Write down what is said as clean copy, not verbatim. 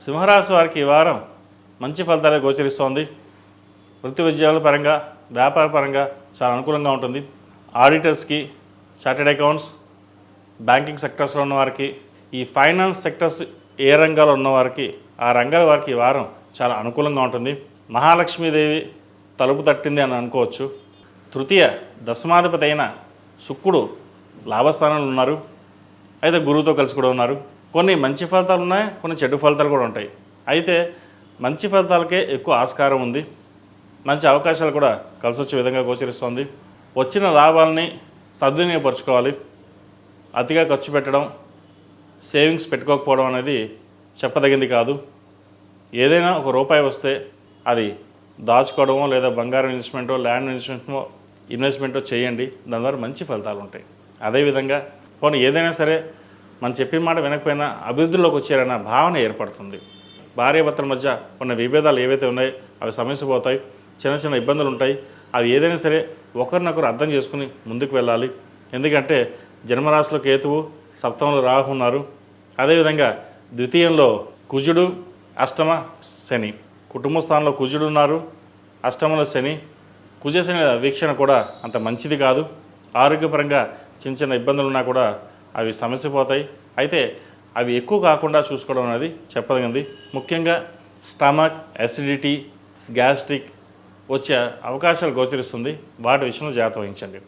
సింహరాశి వారికి ఈ వారం మంచి ఫలితాలే గోచరిస్తోంది. వృత్తి ఉద్యోగాల పరంగా, వ్యాపార పరంగా చాలా అనుకూలంగా ఉంటుంది. ఆడిటర్స్కి, చార్టెడ్ అకౌంట్స్, బ్యాంకింగ్ సెక్టర్స్లో ఉన్నవారికి, ఈ ఫైనాన్స్ సెక్టర్స్ ఏ రంగాల్లో ఉన్నవారికి ఆ రంగాల వారికి ఈ వారం చాలా అనుకూలంగా ఉంటుంది. మహాలక్ష్మీదేవి తలుపు తట్టింది అని అనుకోవచ్చు. తృతీయ దశమాధిపతి అయిన శుక్రుడు లాభస్థానంలో ఉన్నారు. అయితే గురువుతో కలిసి కూడా ఉన్నారు. కొన్ని మంచి ఫలితాలు ఉన్నాయి, కొన్ని చెడు ఫలితాలు కూడా ఉంటాయి. అయితే మంచి ఫలితాలకే ఎక్కువ ఆస్కారం ఉంది. మంచి అవకాశాలు కూడా కలిసి వచ్చే విధంగా గోచరిస్తోంది. వచ్చిన లాభాలని సద్వినియోగపరచుకోవాలి. అతిగా ఖర్చు పెట్టడం, సేవింగ్స్ పెట్టుకోకపోవడం అనేది చెప్పదగింది కాదు. ఏదైనా ఒక రూపాయి వస్తే అది దాచుకోవడమో లేదా బంగారం ఇన్వెస్ట్మెంటో, ల్యాండ్ ఇన్వెస్ట్మెంటో చేయండి. దాని ద్వారా మంచి ఫలితాలు ఉంటాయి. అదేవిధంగా పోనీ ఏదైనా సరే మనం చెప్పిన మాట వినకపోయినా అభివృద్ధిలోకి వచ్చారన్న భావన ఏర్పడుతుంది. భార్యాభర్తల మధ్య ఉన్న విభేదాలు ఏవైతే ఉన్నాయో అవి సమస్యపోతాయి. చిన్న చిన్న ఇబ్బందులు ఉంటాయి. అవి ఏదైనా సరే ఒకరినొకరు అర్థం చేసుకుని ముందుకు వెళ్ళాలి. ఎందుకంటే జన్మరాశిలో కేతువు, సప్తమంలో రాహు ఉన్నారు. అదేవిధంగా ద్వితీయంలో కుజుడు, అష్టమ శని. కుటుంబ స్థానంలో కుజుడు ఉన్నారు, అష్టమంలో శని. కుజశని వీక్షణ కూడా అంత మంచిది కాదు. ఆరోగ్యపరంగా చిన్న చిన్న ఇబ్బందులు ఉన్నా కూడా అవి సమస్యపోతాయి. అయితే అవి ఎక్కువ కాకుండా చూసుకోవడం అనేది చెప్పదగింది. ముఖ్యంగా స్టమక్, అసిడిటీ, గ్యాస్ట్రిక్ వచ్చే అవకాశాలు గోచరిస్తుంది. వాటి విషయంలో జాగ్రత్త వహించండి.